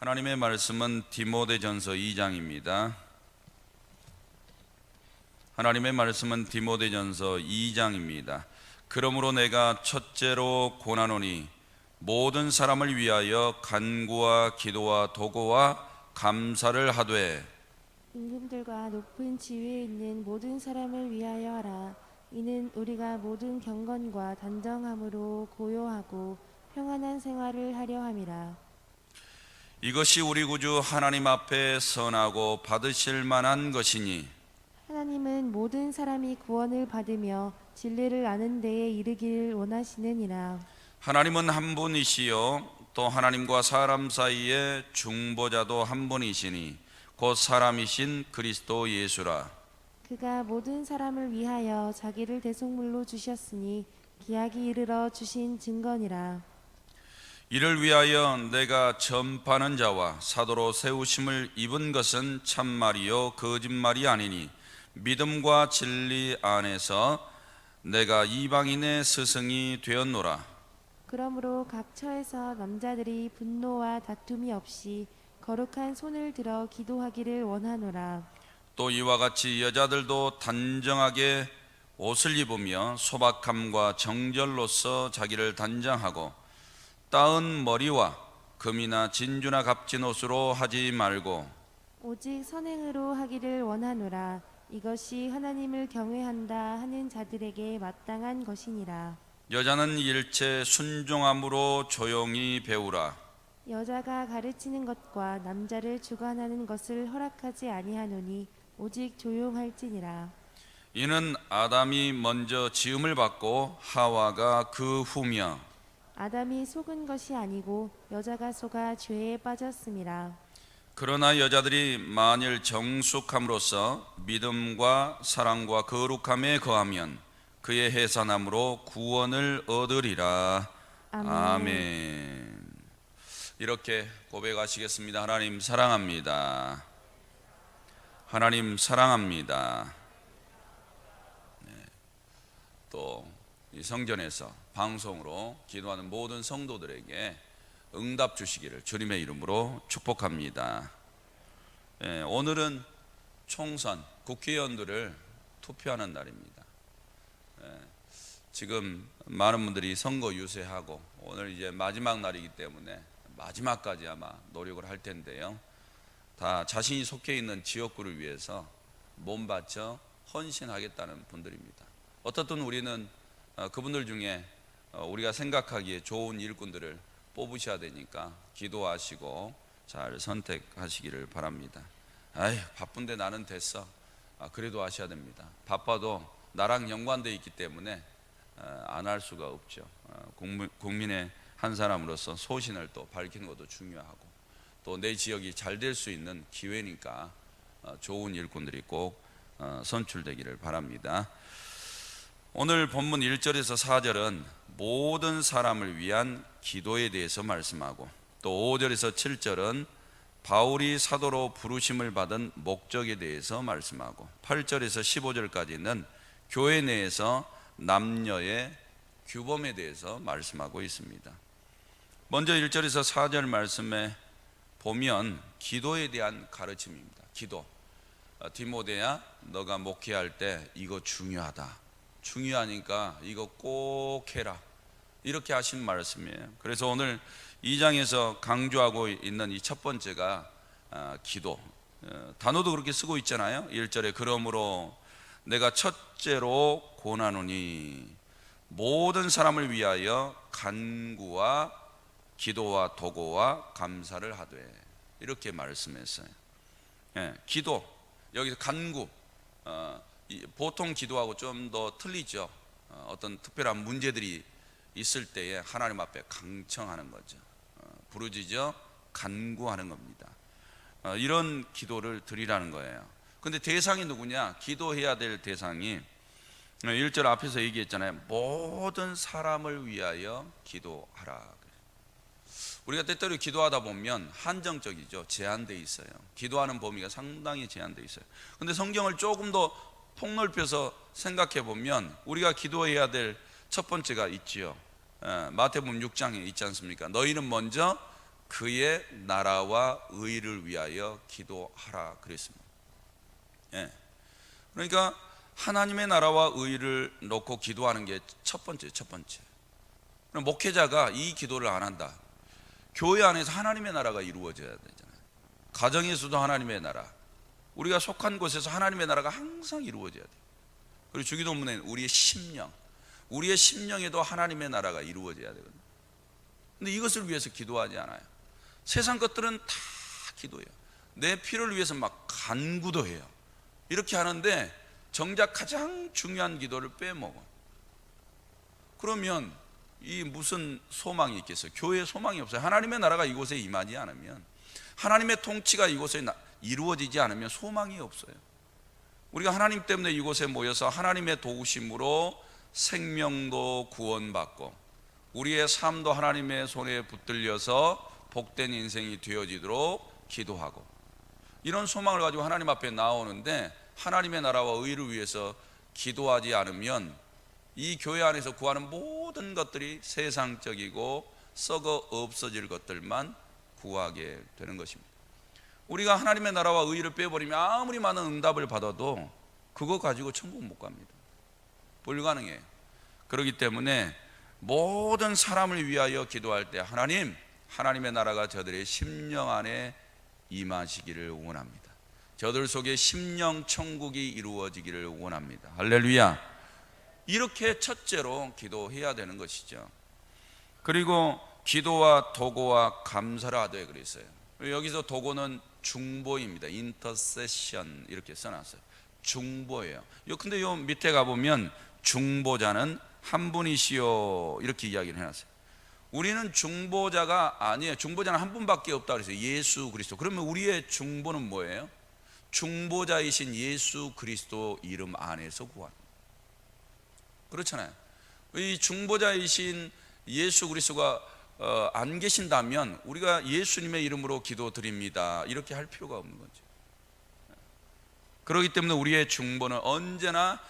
하나님의 말씀은 디모데전서 2장입니다. 하나님의 말씀은 디모데전서 2장입니다. 그러므로 내가 첫째로 권하노니 모든 사람을 위하여 간구와 기도와 도고와 감사를 하되 임금들과 높은 지위에 있는 모든 사람을 위하여 하라. 이는 우리가 모든 경건과 단정함으로 고요하고 평안한 생활을 하려 함이라. 이것이 우리 구주 하나님 앞에 선하고 받으실 만한 것이니 하나님은 모든 사람이 구원을 받으며 진리를 아는 데에 이르기를 원하시느니라. 하나님은 한 분이시요 또 하나님과 사람 사이에 중보자도 한 분이시니 곧 사람이신 그리스도 예수라. 그가 모든 사람을 위하여 자기를 대속물로 주셨으니 기약이 이르러 주신 증거니라. 이를 위하여 내가 전파하는 자와 사도로 세우심을 입은 것은 참말이요 거짓말이 아니니 믿음과 진리 안에서 내가 이방인의 스승이 되었노라. 그러므로 각 처에서 남자들이 분노와 다툼이 없이 거룩한 손을 들어 기도하기를 원하노라. 또 이와 같이 여자들도 단정하게 옷을 입으며 소박함과 정절로서 자기를 단장하고 따은 머리와 금이나 진주나 값진 옷으로 하지 말고 오직 선행으로 하기를 원하노라. 이것이 하나님을 경외한다 하는 자들에게 마땅한 것이니라. 여자는 일체 순종함으로 조용히 배우라. 여자가 가르치는 것과 남자를 주관하는 것을 허락하지 아니하노니 오직 조용할지니라. 이는 아담이 먼저 지음을 받고 하와가 그 후며 아담이 속은 것이 아니고 여자가 속아 죄에 빠졌음이라. 그러나 여자들이 만일 정숙함으로써 믿음과 사랑과 거룩함에 거하면 그의 해산함으로 구원을 얻으리라. 아멘. 이렇게 고백하시겠습니다. 하나님 사랑합니다. 하나님 사랑합니다. 또 이 성전에서 방송으로 기도하는 모든 성도들에게 응답 주시기를 주님의 이름으로 축복합니다. 오늘은 총선 국회의원들을 투표하는 날입니다. 지금 많은 분들이 선거 유세하고 오늘 이제 마지막 날이기 때문에 마지막까지 아마 노력을 할 텐데요. 다 자신이 속해 있는 지역구를 위해서 몸 바쳐 헌신하겠다는 분들입니다. 어떻든 우리는 그분들 중에 우리가 생각하기에 좋은 일꾼들을 뽑으셔야 되니까 기도하시고 잘 선택하시기를 바랍니다. 아휴 바쁜데 나는 됐어. 그래도 하셔야 됩니다. 바빠도 나랑 연관되어 있기 때문에 안 할 수가 없죠. 국민의 한 사람으로서 소신을 또 밝히는 것도 중요하고 또 내 지역이 잘 될 수 있는 기회니까 좋은 일꾼들이 꼭 선출되기를 바랍니다. 오늘 본문 1절에서 4절은 모든 사람을 위한 기도에 대해서 말씀하고 또 5절에서 7절은 바울이 사도로 부르심을 받은 목적에 대해서 말씀하고 8절에서 15절까지는 교회 내에서 남녀의 규범에 대해서 말씀하고 있습니다. 먼저 1절에서 4절 말씀에 보면 기도에 대한 가르침입니다. 기도. 디모데야 너가 목회할 때 이거 중요하다. 중요하니까 이거 꼭 해라. 이렇게 하신 말씀이에요. 그래서 오늘 2장에서 강조하고 있는 이 첫 번째가 기도. 단어도 그렇게 쓰고 있잖아요. 1절에 그러므로 내가 첫째로 권하노니 모든 사람을 위하여 간구와 기도와 도고와 감사를 하되 이렇게 말씀했어요. 기도 여기서 간구 보통 기도하고 좀 더 틀리죠. 어떤 특별한 문제들이 있을 때에 하나님 앞에 강청하는 거죠. 부르짖어 간구하는 겁니다. 이런 기도를 드리라는 거예요. 근데 대상이 누구냐? 기도해야 될 대상이 1절 앞에서 얘기했잖아요. 모든 사람을 위하여 기도하라. 우리가 때때로 기도하다 보면 한정적이죠. 제한되어 있어요. 기도하는 범위가 상당히 제한되어 있어요. 근데 성경을 조금 더 폭넓혀서 생각해 보면 우리가 기도해야 될 첫 번째가 있지요. 마태복음 6장에 있지 않습니까? 너희는 먼저 그의 나라와 의를 위하여 기도하라 그랬습니다. 예. 그러니까 하나님의 나라와 의를 놓고 기도하는 게 첫 번째. 그럼 목회자가 이 기도를 안 한다. 교회 안에서 하나님의 나라가 이루어져야 되잖아요. 가정에서도 하나님의 나라, 우리가 속한 곳에서 하나님의 나라가 항상 이루어져야 돼요. 그리고 주기도문에 우리의 심령에도 하나님의 나라가 이루어져야 되거든요. 근데 이것을 위해서 기도하지 않아요. 세상 것들은 다 기도해요. 내 필요를 위해서 막 간구도 해요. 이렇게 하는데 정작 가장 중요한 기도를 빼먹어. 그러면 이 무슨 소망이 있겠어요? 교회에 소망이 없어요. 하나님의 나라가 이곳에 임하지 않으면, 하나님의 통치가 이곳에 이루어지지 않으면 소망이 없어요. 우리가 하나님 때문에 이곳에 모여서 하나님의 도우심으로 생명도 구원받고 우리의 삶도 하나님의 손에 붙들려서 복된 인생이 되어지도록 기도하고, 이런 소망을 가지고 하나님 앞에 나오는데 하나님의 나라와 의를 위해서 기도하지 않으면 이 교회 안에서 구하는 모든 것들이 세상적이고 썩어 없어질 것들만 구하게 되는 것입니다. 우리가 하나님의 나라와 의를 빼버리면 아무리 많은 응답을 받아도 그거 가지고 천국 못 갑니다. 불가능해요. 그렇기 때문에 모든 사람을 위하여 기도할 때 하나님의 나라가 저들의 심령 안에 임하시기를 원합니다. 저들 속에 심령 천국이 이루어지기를 원합니다. 할렐루야. 이렇게 첫째로 기도해야 되는 것이죠. 그리고 기도와 도고와 감사를 하되 그랬어요. 여기서 도고는 중보입니다. 인터세션 이렇게 써놨어요. 중보예요. 근데 요 밑에 가보면 중보자는 한 분이시요 이렇게 이야기를 해놨어요. 우리는 중보자가 아니에요. 중보자는 한 분밖에 없다 그랬어요. 예수 그리스도. 그러면 우리의 중보는 뭐예요? 중보자이신 예수 그리스도 이름 안에서 구합니다. 그렇잖아요. 이 중보자이신 예수 그리스도가 안 계신다면 우리가 예수님의 이름으로 기도드립니다 이렇게 할 필요가 없는 거죠. 그렇기 때문에 우리의 중보는 언제나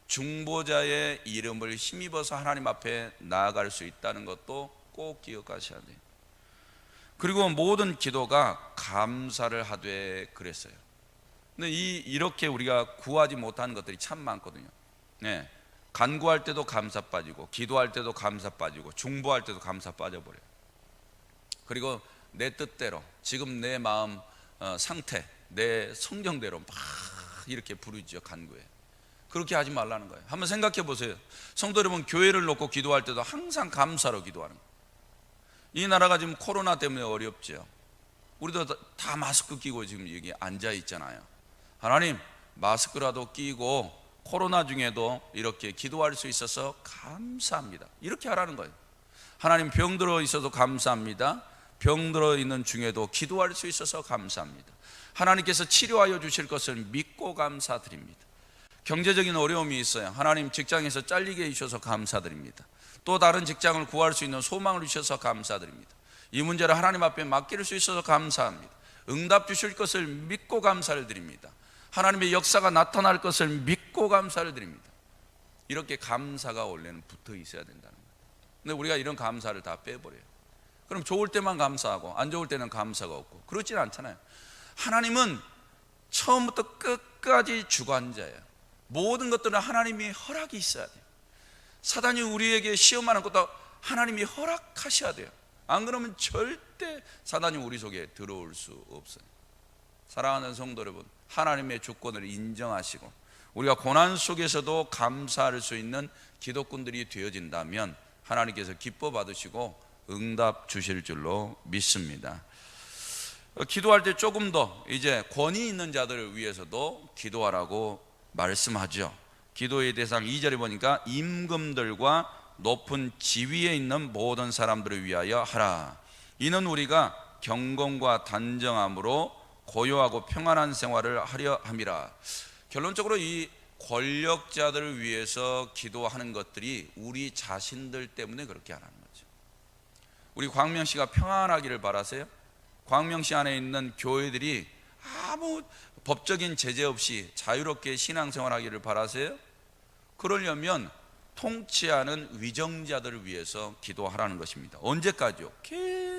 중보자의 이름을 힘입어서 하나님 앞에 나아갈 수 있다는 것도 꼭 기억하셔야 돼요. 그리고 모든 기도가 감사를 하되 그랬어요. 근데 이렇게 우리가 구하지 못한 것들이 참 많거든요. 네. 간구할 때도 감사 빠지고, 기도할 때도 감사 빠지고, 중보할 때도 감사 빠져버려요. 그리고 내 뜻대로 지금 내 마음 상태, 내 성경대로 막 이렇게 부르죠. 간구해. 그렇게 하지 말라는 거예요. 한번 생각해 보세요. 성도 여러분, 교회를 놓고 기도할 때도 항상 감사로 기도하는 거예요. 이 나라가 지금 코로나 때문에 어렵죠. 우리도 다 마스크 끼고 지금 여기 앉아 있잖아요. 하나님, 마스크라도 끼고 코로나 중에도 이렇게 기도할 수 있어서 감사합니다. 이렇게 하라는 거예요. 하나님, 병들어 있어도 감사합니다. 병들어 있는 중에도 기도할 수 있어서 감사합니다. 하나님께서 치료하여 주실 것을 믿고 감사드립니다. 경제적인 어려움이 있어요. 하나님, 직장에서 잘리게 해주셔서 감사드립니다. 또 다른 직장을 구할 수 있는 소망을 주셔서 감사드립니다. 이 문제를 하나님 앞에 맡길 수 있어서 감사합니다. 응답 주실 것을 믿고 감사를 드립니다. 하나님의 역사가 나타날 것을 믿고 감사를 드립니다. 이렇게 감사가 원래는 붙어 있어야 된다는 거예요. 근데 우리가 이런 감사를 다 빼버려요. 그럼 좋을 때만 감사하고 안 좋을 때는 감사가 없고 그렇지는 않잖아요. 하나님은 처음부터 끝까지 주관자예요. 모든 것들은 하나님이 허락이 있어야 돼요. 사단이 우리에게 시험하는 것도 하나님이 허락하셔야 돼요. 안 그러면 절대 사단이 우리 속에 들어올 수 없어요. 사랑하는 성도 여러분, 하나님의 주권을 인정하시고 우리가 고난 속에서도 감사할 수 있는 기도꾼들이 되어진다면 하나님께서 기뻐 받으시고 응답 주실 줄로 믿습니다. 기도할 때 조금 더 이제 권위 있는 자들을 위해서도 기도하라고 말씀하죠. 기도의 대상 2절에 보니까 임금들과 높은 지위에 있는 모든 사람들을 위하여 하라. 이는 우리가 경건과 단정함으로 고요하고 평안한 생활을 하려 함이라. 결론적으로 이 권력자들을 위해서 기도하는 것들이 우리 자신들 때문에 그렇게 하라는 거죠. 우리 광명시가 평안하기를 바라세요? 광명시 안에 있는 교회들이 아무 법적인 제재 없이 자유롭게 신앙생활하기를 바라세요? 그러려면 통치하는 위정자들을 위해서 기도하라는 것입니다. 언제까지요?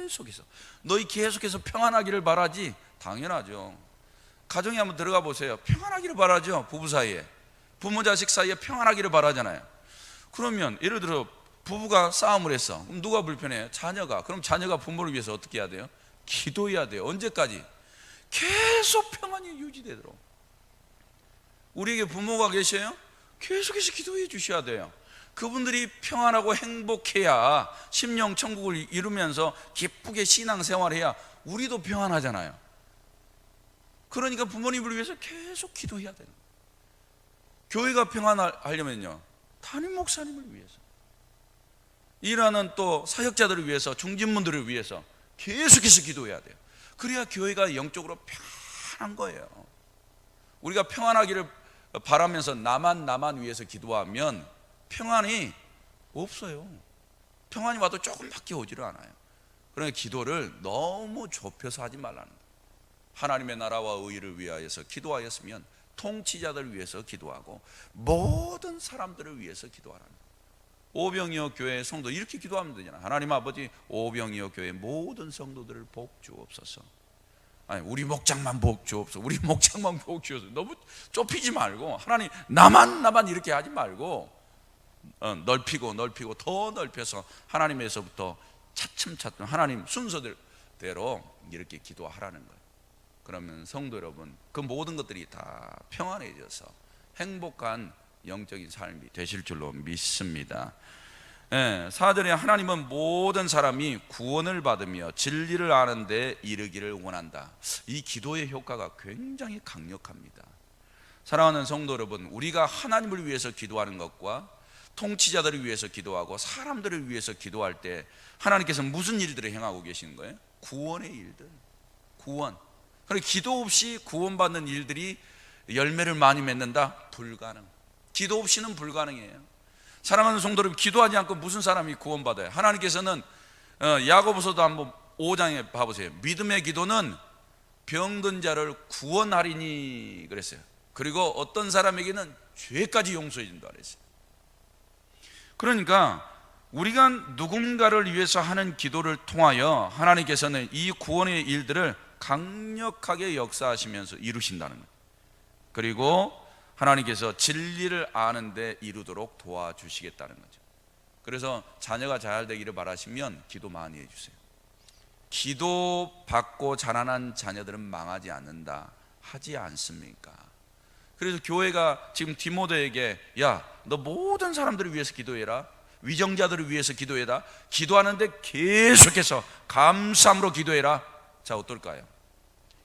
계속해서 너희 계속해서 평안하기를 바라지. 당연하죠. 가정에 한번 들어가 보세요. 평안하기를 바라죠. 부부 사이에, 부모 자식 사이에 평안하기를 바라잖아요. 그러면 예를 들어 부부가 싸움을 했어. 그럼 누가 불편해요? 자녀가. 그럼 자녀가 부모를 위해서 어떻게 해야 돼요? 기도해야 돼요. 언제까지? 계속 평안이 유지되도록. 우리에게 부모가 계셔요? 계속해서 기도해 주셔야 돼요. 그분들이 평안하고 행복해야 심령 천국을 이루면서 기쁘게 신앙생활해야 우리도 평안하잖아요. 그러니까 부모님을 위해서 계속 기도해야 돼요. 교회가 평안하려면요, 담임 목사님을 위해서, 일하는 또 사역자들을 위해서, 중진분들을 위해서 계속해서 기도해야 돼요. 그래야 교회가 영적으로 평안한 거예요. 우리가 평안하기를 바라면서 나만 위해서 기도하면 평안이 없어요. 평안이 와도 조금밖에 오지를 않아요. 그러니까 기도를 너무 좁혀서 하지 말라는 거예요. 하나님의 나라와 의를 위하여서 기도하였으면 통치자들을 위해서 기도하고 모든 사람들을 위해서 기도하라는 거예요. 오병이어 교회 성도 이렇게 기도하면 되잖아요. 하나님 아버지, 오병이어 교회 모든 성도들을 복 주옵소서. 아니, 우리 목장만 복 주옵소서. 우리 목장만 복 주옵소서. 너무 좁히지 말고, 하나님 나만 이렇게 하지 말고 넓히고 더 넓혀서 하나님에서부터 차츰 하나님 순서대로 이렇게 기도하라는 거예요. 그러면 성도 여러분, 그 모든 것들이 다 평안해져서 행복한 영적인 삶이 되실 줄로 믿습니다. 4절에 하나님은 모든 사람이 구원을 받으며 진리를 아는 데 이르기를 원한다. 이 기도의 효과가 굉장히 강력합니다. 사랑하는 성도 여러분, 우리가 하나님을 위해서 기도하는 것과 통치자들을 위해서 기도하고 사람들을 위해서 기도할 때 하나님께서 무슨 일들을 행하고 계시는 거예요? 구원의 일들. 구원. 그리고 기도 없이 구원받는 일들이 열매를 많이 맺는다? 불가능. 기도 없이는 불가능해요. 사랑하는 성도 여러분, 기도하지 않고 무슨 사람이 구원받아요? 하나님께서는 야고보서도 한번 5장에 봐보세요. 믿음의 기도는 병든 자를 구원하리니 그랬어요. 그리고 어떤 사람에게는 죄까지 용서해 준다 그랬어요. 그러니까 우리가 누군가를 위해서 하는 기도를 통하여 하나님께서는 이 구원의 일들을 강력하게 역사하시면서 이루신다는 거예요. 그리고 하나님께서 진리를 아는 데 이루도록 도와주시겠다는 거죠. 그래서 자녀가 잘 되기를 바라시면 기도 많이 해주세요. 기도 받고 자라난 자녀들은 망하지 않는다 하지 않습니까? 그래서 교회가 지금 디모데에게, 야, 너 모든 사람들을 위해서 기도해라, 위정자들을 위해서 기도해라, 기도하는데 계속해서 감사함으로 기도해라. 자, 어떨까요?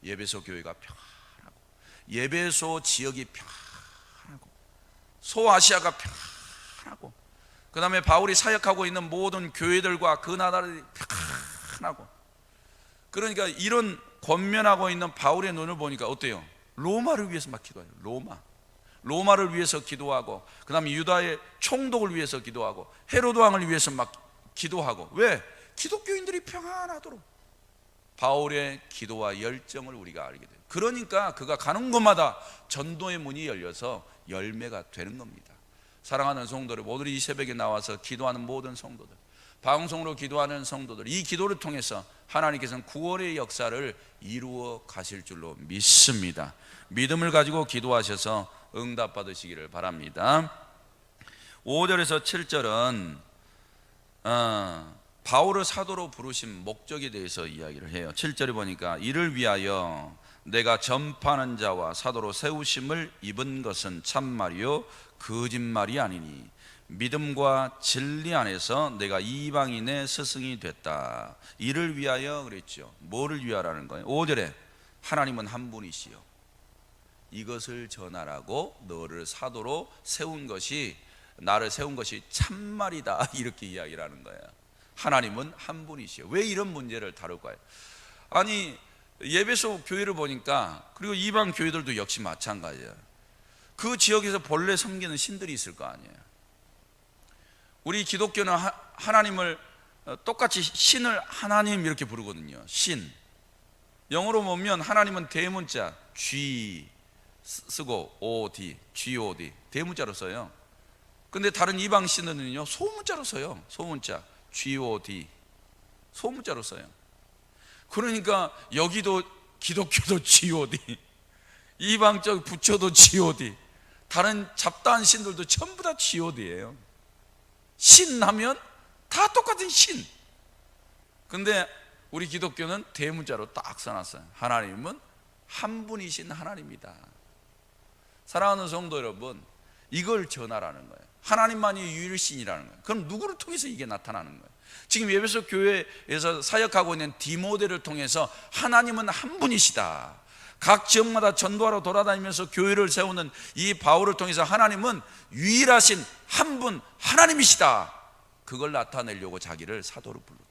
예배소 교회가 평안하고, 예배소 지역이 평안하고, 소아시아가 평안하고, 그 다음에 바울이 사역하고 있는 모든 교회들과 그 나라들이 평안하고. 그러니까 이런 권면하고 있는 바울의 눈을 보니까 어때요? 로마를 위해서 막 기도해요. 로마를 위해서 기도하고, 그 다음에 유다의 총독을 위해서 기도하고, 헤로드 왕을 위해서 막 기도하고. 왜? 기독교인들이 평안하도록. 바울의 기도와 열정을 우리가 알게 돼요. 그러니까 그가 가는 곳마다 전도의 문이 열려서 열매가 되는 겁니다. 사랑하는 성도들, 모두 이 새벽에 나와서 기도하는 모든 성도들, 방송으로 기도하는 성도들, 이 기도를 통해서 하나님께서는 구원의 역사를 이루어 가실 줄로 믿습니다. 믿음을 가지고 기도하셔서 응답 받으시기를 바랍니다. 5절에서 7절은 바울을 사도로 부르신 목적에 대해서 이야기를 해요. 7절에 보니까 이를 위하여 내가 전파하는 자와 사도로 세우심을 입은 것은 참말이요 거짓말이 아니니 믿음과 진리 안에서 내가 이방인의 스승이 됐다. 이를 위하여 그랬죠. 뭐를 위하라는 거예요? 5절에 하나님은 한 분이시요 이것을 전하라고 너를 사도로 세운 것이, 나를 세운 것이 참말이다, 이렇게 이야기를 하는 거예요. 하나님은 한 분이시요. 왜 이런 문제를 다룰까요? 아니, 예배소 교회를 보니까, 그리고 이방 교회들도 역시 마찬가지예요. 그 지역에서 본래 섬기는 신들이 있을 거 아니에요. 우리 기독교는 하나님을 똑같이 신을 하나님 이렇게 부르거든요. 신. 영어로 보면 하나님은 대문자 G 쓰고 OD, GOD 대문자로 써요. 근데 다른 이방 신들은요 소문자로 써요. 소문자 GOD 소문자로 써요. 그러니까 여기도 기독교도 G.O.D, 이방적 부처도 G.O.D, 다른 잡다한 신들도 전부 다 G.O.D예요. 신 하면 다 똑같은 신. 근데 우리 기독교는 대문자로 딱 써놨어요. 하나님은 한 분이신 하나님이다. 사랑하는 성도 여러분, 이걸 전하라는 거예요. 하나님만이 유일신이라는 거예요. 그럼 누구를 통해서 이게 나타나는 거예요? 지금 에베소 교회에서 사역하고 있는 디모데를 통해서 하나님은 한 분이시다, 각 지역마다 전도하러 돌아다니면서 교회를 세우는 이 바울을 통해서 하나님은 유일하신 한 분 하나님이시다, 그걸 나타내려고 자기를 사도로 불렀다.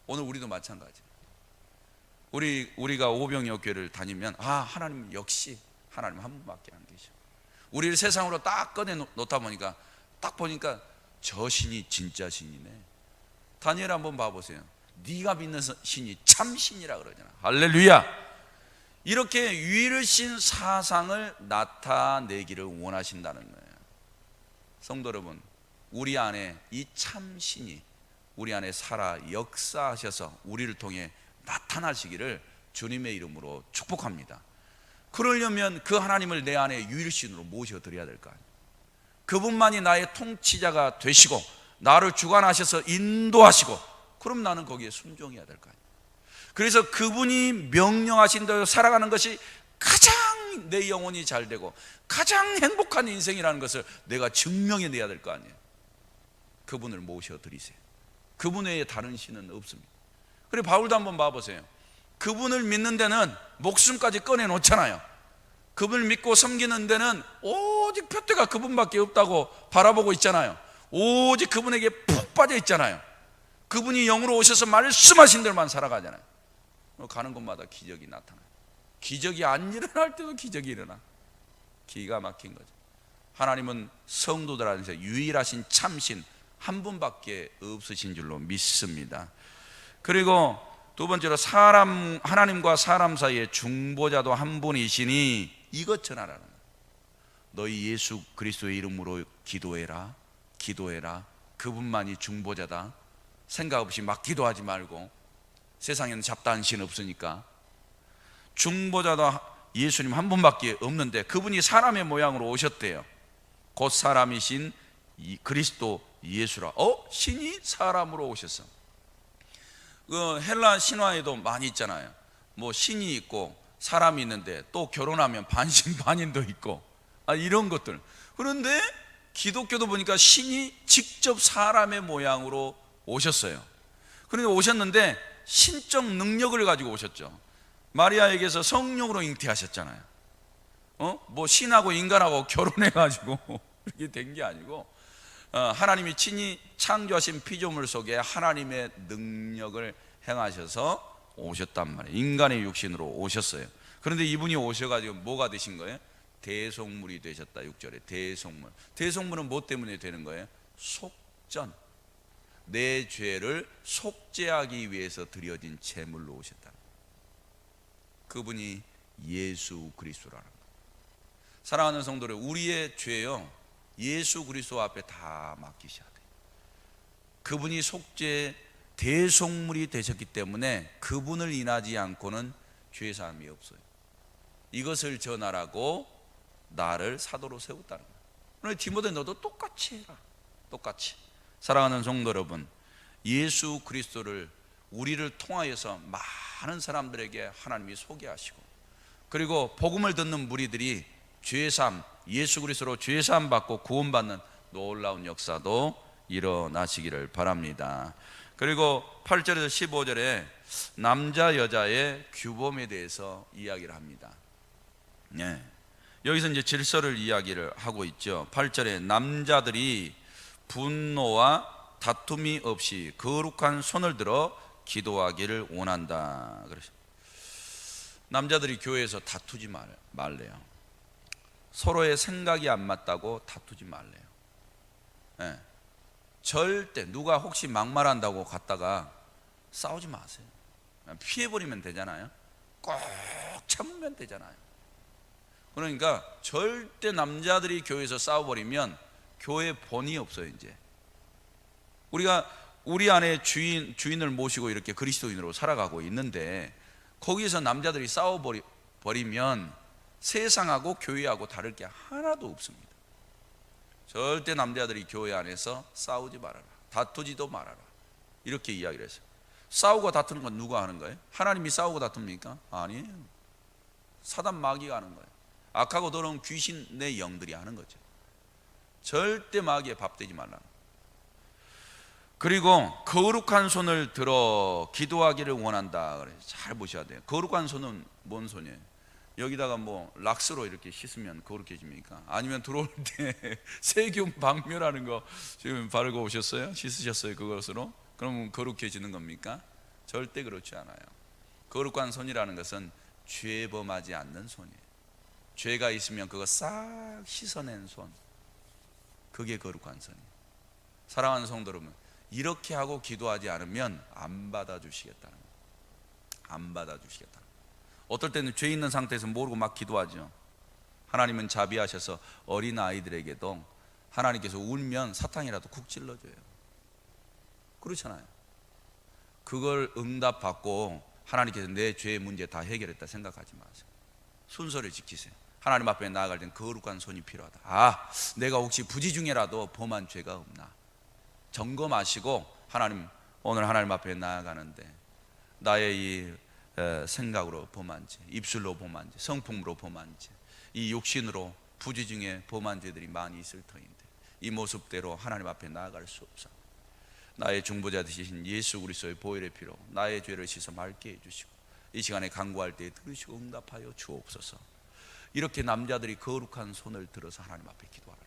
오늘 우리도 마찬가지. 우리가 오병이어 교회를 다니면 하나님 역시 하나님 한 분밖에 안 계셔. 우리를 세상으로 딱 꺼내 놓다 보니까 딱 보니까 저 신이 진짜 신이네. 다니엘 한번 봐보세요. 네가 믿는 신이 참 신이라 그러잖아. 할렐루야. 이렇게 유일신 사상을 나타내기를 원하신다는 거예요. 성도 여러분, 우리 안에 이 참 신이 우리 안에 살아 역사하셔서 우리를 통해 나타나시기를 주님의 이름으로 축복합니다. 그러려면 그 하나님을 내 안에 유일신으로 모셔드려야 될 거 아니에요. 그분만이 나의 통치자가 되시고 나를 주관하셔서 인도하시고, 그럼 나는 거기에 순종해야 될 거 아니에요. 그래서 그분이 명령하신 대로 살아가는 것이 가장 내 영혼이 잘 되고 가장 행복한 인생이라는 것을 내가 증명해내야 될 거 아니에요. 그분을 모셔드리세요. 그분 외에 다른 신은 없습니다. 그리고 바울도 한번 봐보세요. 그분을 믿는 데는 목숨까지 꺼내놓잖아요. 그분을 믿고 섬기는 데는 오직 표대가 그분밖에 없다고 바라보고 있잖아요. 오직 그분에게 푹 빠져 있잖아요. 그분이 영으로 오셔서 말씀하신 대로만 살아가잖아요. 가는 곳마다 기적이 나타나요. 기적이 안 일어날 때도 기적이 일어나. 기가 막힌 거죠. 하나님은 성도들 안에서 유일하신 참신 한 분밖에 없으신 줄로 믿습니다. 그리고 두 번째로 하나님과 사람 사이의 중보자도 한 분이시니 이것 전하라는 거예요. 너희 예수 그리스도의 이름으로 기도해라. 그분만이 중보자다. 생각 없이 막 기도하지 말고, 세상에는 잡다한 신 없으니까. 중보자도 예수님 한 분밖에 없는데 그분이 사람의 모양으로 오셨대요. 곧 사람이신 그리스도 예수라. 신이 사람으로 오셨어. 그 헬라 신화에도 많이 있잖아요. 뭐 신이 있고 사람이 있는데 또 결혼하면 반신반인도 있고 이런 것들. 그런데 기독교도 보니까 신이 직접 사람의 모양으로 오셨어요. 그런데 오셨는데 신적 능력을 가지고 오셨죠. 마리아에게서 성령으로 잉태하셨잖아요. 뭐 신하고 인간하고 결혼해가지고 이렇게 된 게 아니고 하나님이 친히 창조하신 피조물 속에 하나님의 능력을 행하셔서 오셨단 말이에요. 인간의 육신으로 오셨어요. 그런데 이분이 오셔가지고 뭐가 되신 거예요? 대속물이 되셨다. 6절에 대속물. 대속물은 뭐 때문에 되는 거예요? 속전. 내 죄를 속죄하기 위해서 드려진 제물로 오셨다. 그분이 예수 그리스도라는 거예요. 사랑하는 성도들, 우리의 죄요 예수 그리스도 앞에 다 맡기셔야 돼요. 그분이 속죄 대속물이 되셨기 때문에 그분을 인하지 않고는 죄사함이 없어요. 이것을 전하라고 나를 사도로 세웠다는 거예요. 오늘 디모데 너도 똑같이 해라. 똑같이. 사랑하는 성도 여러분, 예수 그리스도를 우리를 통하여서 많은 사람들에게 하나님이 소개하시고, 그리고 복음을 듣는 무리들이 죄사함, 예수 그리스도로 죄사함 받고 구원받는 놀라운 역사도 일어나시기를 바랍니다. 그리고 8절에서 15절에 남자 여자의 규범에 대해서 이야기를 합니다. 네. 여기서 이제 질서를 이야기를 하고 있죠. 8절에 남자들이 분노와 다툼이 없이 거룩한 손을 들어 기도하기를 원한다. 그래서 남자들이 교회에서 다투지 말래요. 서로의 생각이 안 맞다고 다투지 말래요. 네. 절대 누가 혹시 막말한다고 갔다가 싸우지 마세요. 피해버리면 되잖아요. 꼭 참으면 되잖아요. 그러니까 절대 남자들이 교회에서 싸워버리면 교회 본이 없어요. 이제 우리가 우리 안에 주인을 모시고 이렇게 그리스도인으로 살아가고 있는데 거기에서 남자들이 싸워버리면 세상하고 교회하고 다를 게 하나도 없습니다. 절대 남자들이 교회 안에서 싸우지 말아라, 다투지도 말아라, 이렇게 이야기를 했어요. 싸우고 다투는 건 누가 하는 거예요? 하나님이 싸우고 다툽니까? 아니에요. 사단 마귀가 하는 거예요. 악하고 더러운 귀신의 영들이 하는 거죠. 절대 마귀에 밥되지 말라. 그리고 거룩한 손을 들어 기도하기를 원한다. 그래서 잘 보셔야 돼요. 거룩한 손은 뭔 손이에요? 여기다가 뭐 락스로 이렇게 씻으면 거룩해집니까? 아니면 들어올 때 세균 박멸하는 거 지금 바르고 오셨어요? 씻으셨어요 그것으로? 그러면 거룩해지는 겁니까? 절대 그렇지 않아요. 거룩한 손이라는 것은 죄범하지 않는 손이에요. 죄가 있으면 그거 싹 씻어낸 손, 그게 거룩한 손이에요. 사랑하는 성도 여러분, 이렇게 하고 기도하지 않으면 안 받아주시겠다는 거예요. 안 받아주시겠다는 거예요. 어떨 때는 죄 있는 상태에서 모르고 막 기도하죠. 하나님은 자비하셔서 어린 아이들에게도 하나님께서 울면 사탕이라도 쿡 찔러줘요. 그렇잖아요. 그걸 응답받고 하나님께서 내 죄의 문제 다 해결했다 생각하지 마세요. 순서를 지키세요. 하나님 앞에 나아갈 땐 거룩한 손이 필요하다. 내가 혹시 부지 중에라도 범한 죄가 없나 점검하시고, 하나님, 오늘 하나님 앞에 나아가는데 나의 이 생각으로 범한지, 입술로 범한지, 성품으로 범한지, 이 육신으로 부지 중에 범한 죄들이 많이 있을 터인데 이 모습대로 하나님 앞에 나아갈 수 없어. 나의 중보자 되신 예수 그리스도의 보혈의 피로 나의 죄를 씻어 맑게 해주시고 이 시간에 간구할 때 들으시고 응답하여 주옵소서. 이렇게 남자들이 거룩한 손을 들어서 하나님 앞에 기도하라.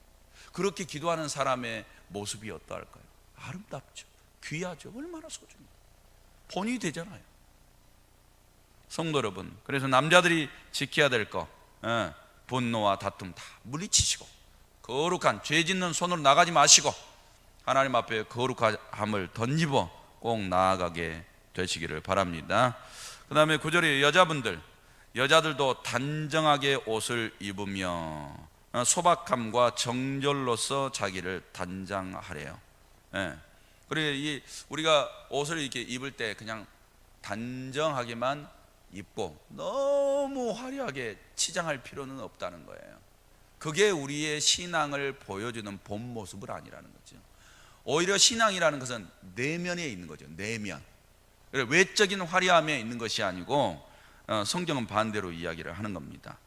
그렇게 기도하는 사람의 모습이 어떠할까요? 아름답죠. 귀하죠. 얼마나 소중해요. 본이 되잖아요. 성도 여러분, 그래서 남자들이 지켜야 될 거, 분노와 다툼 다 물리치시고 거룩한 죄 짓는 손으로 나가지 마시고 하나님 앞에 거룩함을 던지고 꼭 나아가게 되시기를 바랍니다. 그 다음에 9절에 여자들도 단정하게 옷을 입으며 소박함과 정절로서 자기를 단장하래요. 그리고 우리가 옷을 이렇게 입을 때 그냥 단정하게만 입고 너무 화려하게 치장할 필요는 없다는 거예요. 그게 우리의 신앙을 보여주는 본 모습은 아니라는 거죠. 오히려 신앙이라는 것은 내면에 있는 거죠. 내면. 외적인 화려함에 있는 것이 아니고 성경은 반대로 이야기를 하는 겁니다.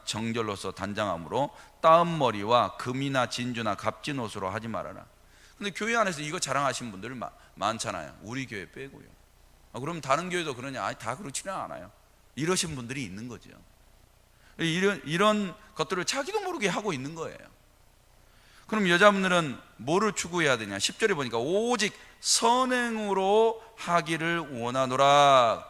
정절로서 단장함으로 따은 머리와 금이나 진주나 값진 옷으로 하지 말아라. 근데 교회 안에서 이거 자랑하시는 분들 많잖아요. 우리 교회 빼고요. 그럼 다른 교회도 그러냐? 아니, 다 그렇지는 않아요. 이러신 분들이 있는 거죠. 이런 것들을 자기도 모르게 하고 있는 거예요. 그럼 여자분들은 뭐를 추구해야 되냐? 10절에 보니까 오직 선행으로 하기를 원하노라.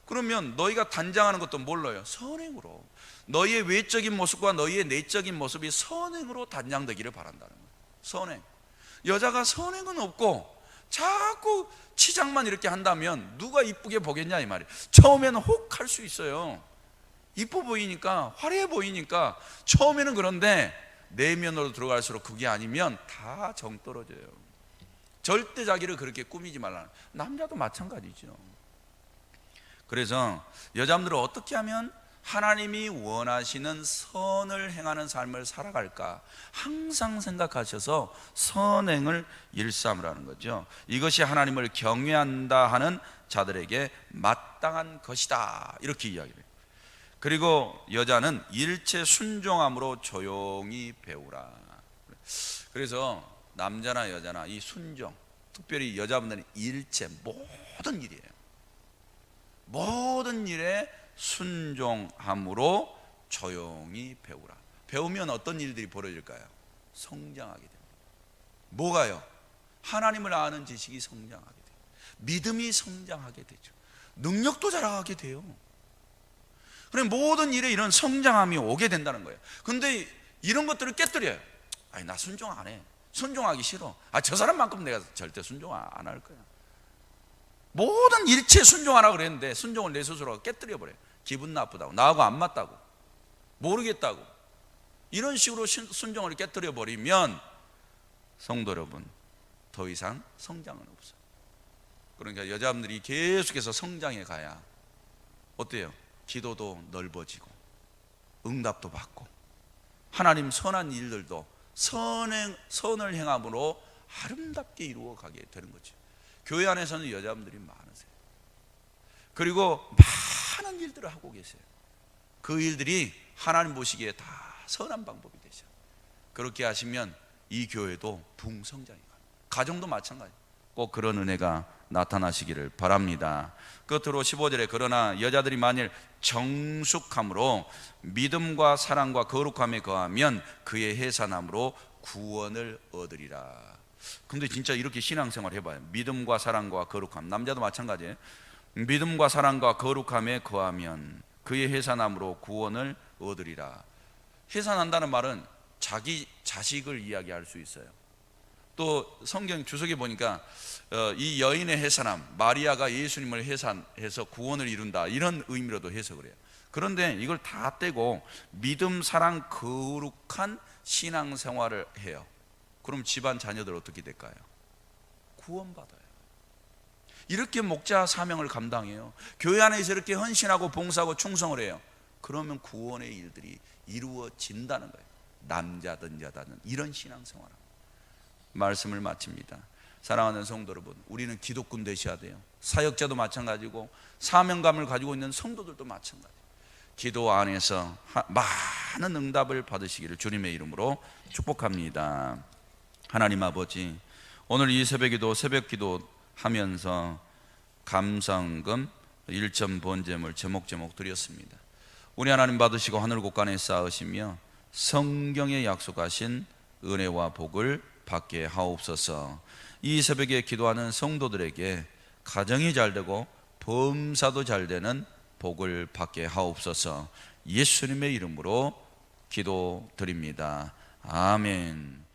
그러면 너희가 단장하는 것도 뭘로요? 선행으로. 너희의 외적인 모습과 너희의 내적인 모습이 선행으로 단장되기를 바란다는 거예요. 선행. 여자가 선행은 없고 자꾸 치장만 이렇게 한다면 누가 이쁘게 보겠냐 이 말이에요. 처음에는 혹 할 수 있어요. 이뻐 보이니까, 화려해 보이니까 처음에는. 그런데 내면으로 들어갈수록 그게 아니면 다 정 떨어져요. 절대 자기를 그렇게 꾸미지 말라는. 남자도 마찬가지죠. 그래서 여자분들은 어떻게 하면 하나님이 원하시는 선을 행하는 삶을 살아갈까 항상 생각하셔서 선행을 일삼으라는 거죠. 이것이 하나님을 경외한다 하는 자들에게 마땅한 것이다, 이렇게 이야기를 해요. 그리고 여자는 일체 순종함으로 조용히 배우라. 그래서 남자나 여자나 이 순종, 특별히 여자분들은 일체 모든 일이에요. 모든 일에 순종함으로 조용히 배우라. 배우면 어떤 일들이 벌어질까요? 성장하게 됩니다. 뭐가요? 하나님을 아는 지식이 성장하게 돼요. 믿음이 성장하게 되죠. 능력도 자라게 돼요. 그래, 모든 일에 이런 성장함이 오게 된다는 거예요. 근데 이런 것들을 깨뜨려요. 아니, 나 순종 안 해. 순종하기 싫어. 저 사람만큼 내가 절대 순종 안 할 거야. 모든 일체 순종하라 그랬는데 순종을 내 스스로 깨뜨려 버려요. 기분 나쁘다고, 나하고 안 맞다고, 모르겠다고, 이런 식으로 순종을 깨뜨려 버리면 성도 여러분, 더 이상 성장은 없어요. 그러니까 여자분들이 계속해서 성장해 가야 어때요? 기도도 넓어지고 응답도 받고 하나님 선한 일들도 선을 행함으로 아름답게 이루어가게 되는 거죠. 교회 안에서는 여자분들이 많으세요. 그리고 많은 일들을 하고 계세요. 그 일들이 하나님 보시기에 다 선한 방법이 되죠. 그렇게 하시면 이 교회도 붕성장이 가요. 가정도 마찬가지. 꼭 그런 은혜가 나타나시기를 바랍니다. 끝으로 15절에 그러나 여자들이 만일 정숙함으로 믿음과 사랑과 거룩함에 거하면 그의 해산함으로 구원을 얻으리라. 근데 진짜 이렇게 신앙생활 해봐요. 믿음과 사랑과 거룩함, 남자도 마찬가지예요. 믿음과 사랑과 거룩함에 거하면 그의 해산함으로 구원을 얻으리라. 해산한다는 말은 자기 자식을 이야기할 수 있어요. 또 성경 주석에 보니까 이 여인의 해산함, 마리아가 예수님을 해산해서 구원을 이룬다, 이런 의미로도 해석을 해요. 그런데 이걸 다 떼고 믿음, 사랑, 거룩한 신앙생활을 해요. 그럼 집안 자녀들 어떻게 될까요? 구원받아요. 이렇게 목자 사명을 감당해요. 교회 안에서 이렇게 헌신하고 봉사하고 충성을 해요. 그러면 구원의 일들이 이루어진다는 거예요. 남자든 여자든 이런 신앙생활. 말씀을 마칩니다. 사랑하는 성도 여러분, 우리는 기독군 되셔야 돼요. 사역자도 마찬가지고 사명감을 가지고 있는 성도들도 마찬가지예요. 기도 안에서 많은 응답을 받으시기를 주님의 이름으로 축복합니다. 하나님 아버지, 오늘 이 새벽기도 새벽기도 하면서 감상금 1점 번제물 제목제목 드렸습니다. 우리 하나님 받으시고 하늘 곳간에 쌓으시며 성경에 약속하신 은혜와 복을 받게 하옵소서. 이 새벽에 기도하는 성도들에게 가정이 잘되고 범사도 잘되는 복을 받게 하옵소서. 예수님의 이름으로 기도드립니다. 아멘.